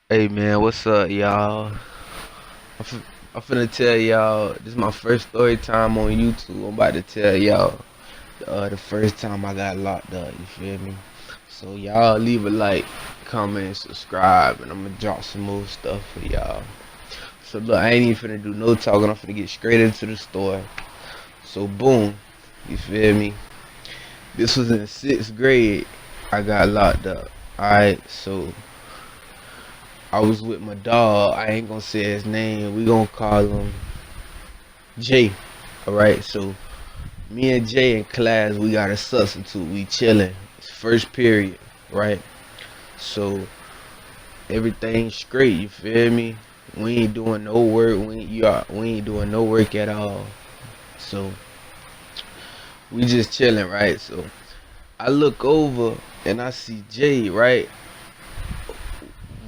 Hey man, what's up, y'all? I'm finna tell y'all, this is my first story time on YouTube. I'm about to tell y'all the first time I got locked up, you feel me? So y'all leave a like, comment, subscribe, and I'm gonna drop some more stuff for y'all. So look, I ain't even finna do no talking, I'm finna get straight into the story. So boom, you feel me? This was in 6th grade, I got locked up. Alright, so I was with my dog. I ain't gonna say his name. We gonna call him Jay. Alright, so me and Jay in class, we got a substitute. We chilling. It's first period, right? So everything's straight, you feel me? We ain't doing no work. We ain't doing no work at all. So we just chilling, right? So I look over and I see Jay, right?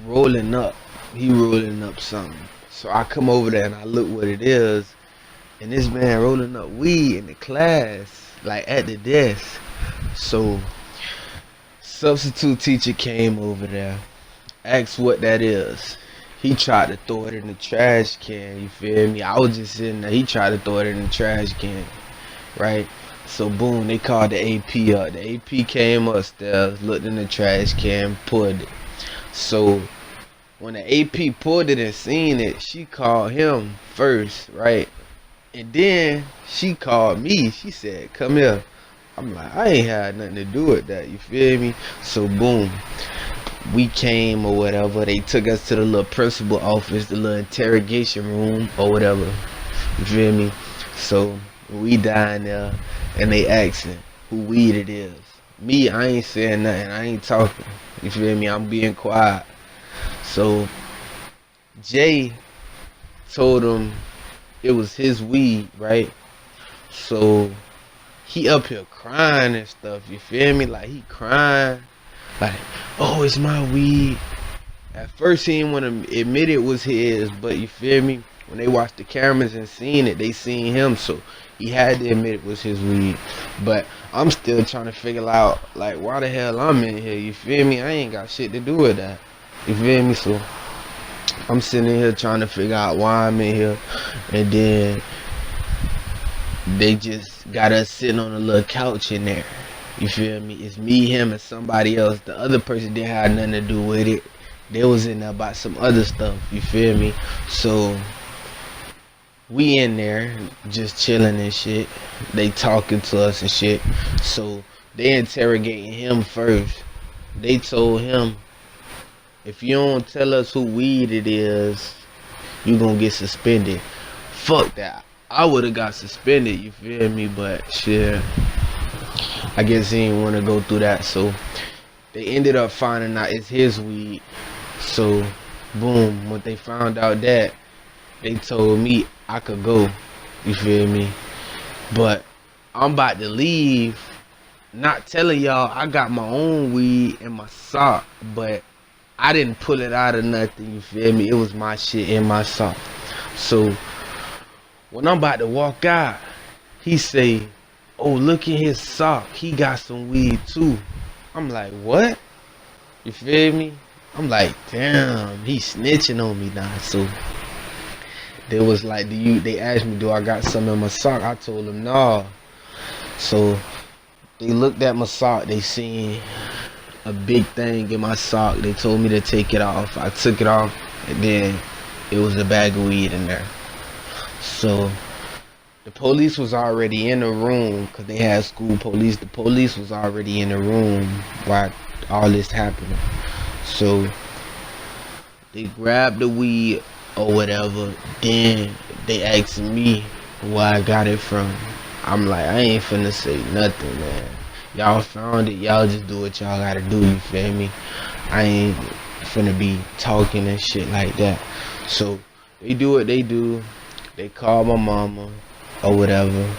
Rolling up. He rolling up something. So I come over there and I look what it is. And this man rolling up weed in the class, like at the desk. So substitute teacher came over there, asked what that is. He tried to throw it in the trash can, you feel me? I was just sitting there, he tried to throw it in the trash can, right? So boom, they called the AP up. The AP came upstairs, looked in the trash can, pulled it. So when the AP pulled it and seen it, she called him first, right? And then she called me. She said, "Come here." I'm like, I ain't had nothing to do with that. You feel me? So boom, we came or whatever. They took us to the little principal office, the little interrogation room or whatever. You feel me? So we down there and they asking who weed it is. Me, I ain't saying nothing. I ain't talking. You feel me? I'm being quiet. So Jay told him it was his weed, right? So he up here crying and stuff, you feel me? Like he crying, like, oh, it's my weed. At first he didn't want to admit it was his, but you feel me? When they watched the cameras and seen it, they seen him, so he had to admit it was his weed. But I'm still trying to figure out, like, why the hell I'm in here, you feel me? I ain't got shit to do with that, you feel me? So I'm sitting here trying to figure out why I'm in here, and then they just got us sitting on a little couch in there. You feel me? It's me, him, and somebody else. The other person didn't have nothing to do with it. They was in there about some other stuff. You feel me? So we in there just chilling and shit. They talking to us and shit. So they interrogating him first. They told him, if you don't tell us who weed it is, you gonna get suspended. Fuck that. I would have got suspended, you feel me? But shit, I guess he didn't want to go through that. So they ended up finding out it's his weed. So boom, when they found out that, they told me I could go, you feel me? But I'm about to leave, not telling y'all I got my own weed in my sock, but I didn't pull it out of nothing, you feel me? It was my shit in my sock. So when I'm about to walk out, he say, "Oh, look at his sock. He got some weed too." I'm like, what? You feel me? I'm like, damn, he snitching on me now. So they was like, they asked me, do I got something in my sock? I told them, no. So they looked at my sock. They seen a big thing in my sock. They told me to take it off. I took it off, and then it was a bag of weed in there. So the police was already in the room because they had school police. The police was already in the room while all this happened. So they grabbed the weed or whatever. Then they asked me where I got it from. I'm like, I ain't finna say nothing, man. Y'all found it. Y'all just do what y'all gotta do. You feel me? I ain't finna be talking and shit like that. So they do what they do. They called my mama or whatever,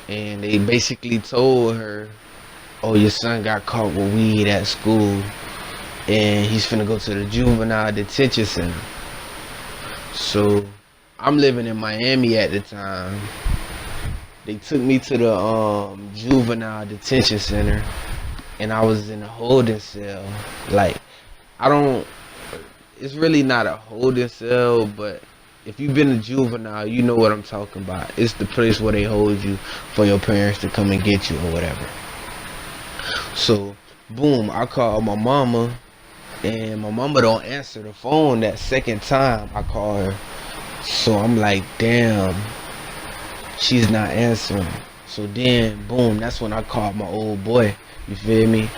and they basically told her, "Oh, your son got caught with weed at school, and he's finna go to the juvenile detention center." So I'm living in Miami at the time. They took me to the juvenile detention center, and I was in a holding cell. Like, I don't it's really not a holding cell, but if you've been a juvenile, you know what I'm talking about. It's the place where they hold you for your parents to come and get you or whatever. So, boom, I called my mama, and my mama don't answer the phone that second time I call her. So I'm like, damn, she's not answering. So then, boom, that's when I called my old boy. You feel me?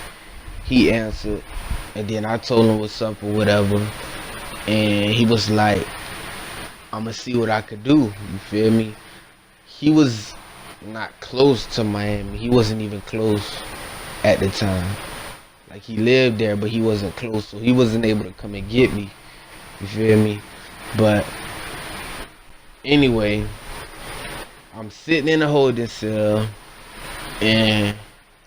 He answered, and then I told him what's up or whatever, and he was like, I'ma see what I could do. You feel me? He was not close to Miami. He wasn't even close at the time. Like, he lived there, but he wasn't close, so he wasn't able to come and get me. You feel me? But anyway, I'm sitting in a holding cell, and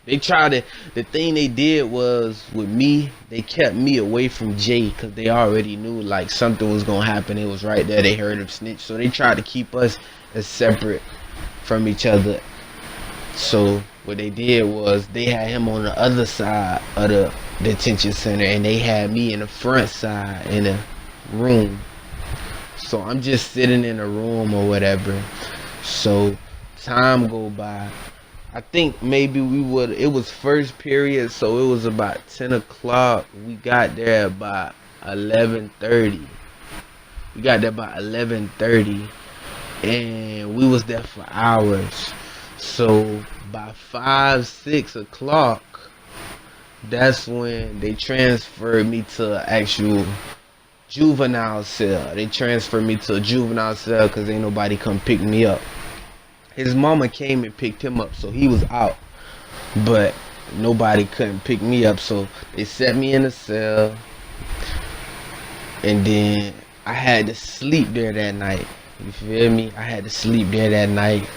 they tried to, the thing they did was, with me, they kept me away from Jay, because they already knew, like, something was going to happen. It was right there. They heard him snitch. So they tried to keep us as separate from each other. So what they did was, they had him on the other side of the detention center, and they had me in the front side in a room. So I'm just sitting in a room or whatever. So time go by. I think maybe it was first period, so it was about 10 o'clock. We got there about 11:30. We got there about 11:30, and we was there for hours. So by 5, 6 o'clock, that's when they transferred me to an actual juvenile cell. They transferred me to a juvenile cell because ain't nobody come pick me up. His mama came and picked him up, so he was out, but nobody couldn't pick me up, so they set me in a cell, and then I had to sleep there that night. You feel me? I had to sleep there that night.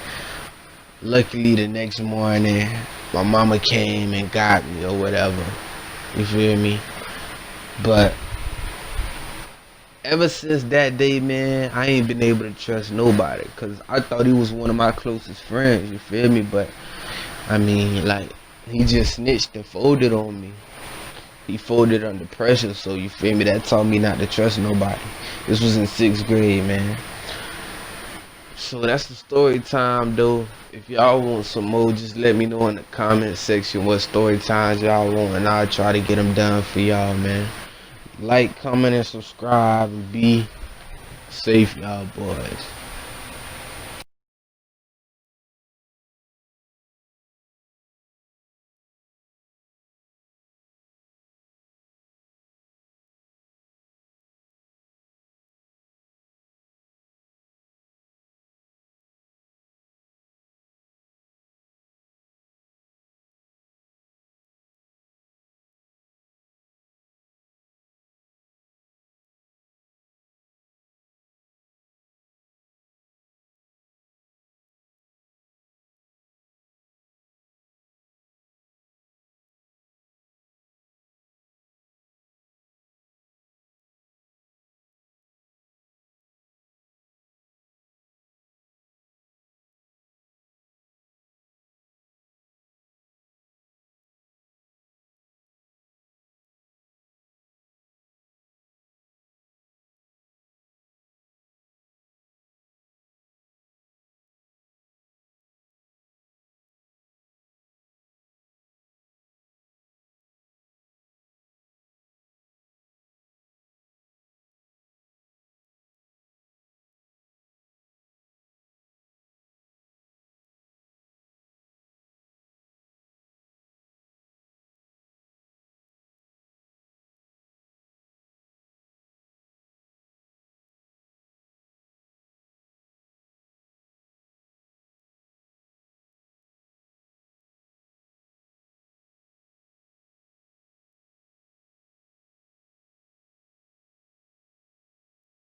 Luckily, the next morning, my mama came and got me or whatever. You feel me? But ever since that day, man, I ain't been able to trust nobody, because I thought he was one of my closest friends, you feel me? But, I mean, like, he just snitched and folded on me. He folded under pressure, so you feel me? That taught me not to trust nobody. This was in 6th grade, man. So that's the story time, though. If y'all want some more, just let me know in the comment section what story times y'all want, and I'll try to get them done for y'all, man. Like, comment, and subscribe, and be safe, y'all boys.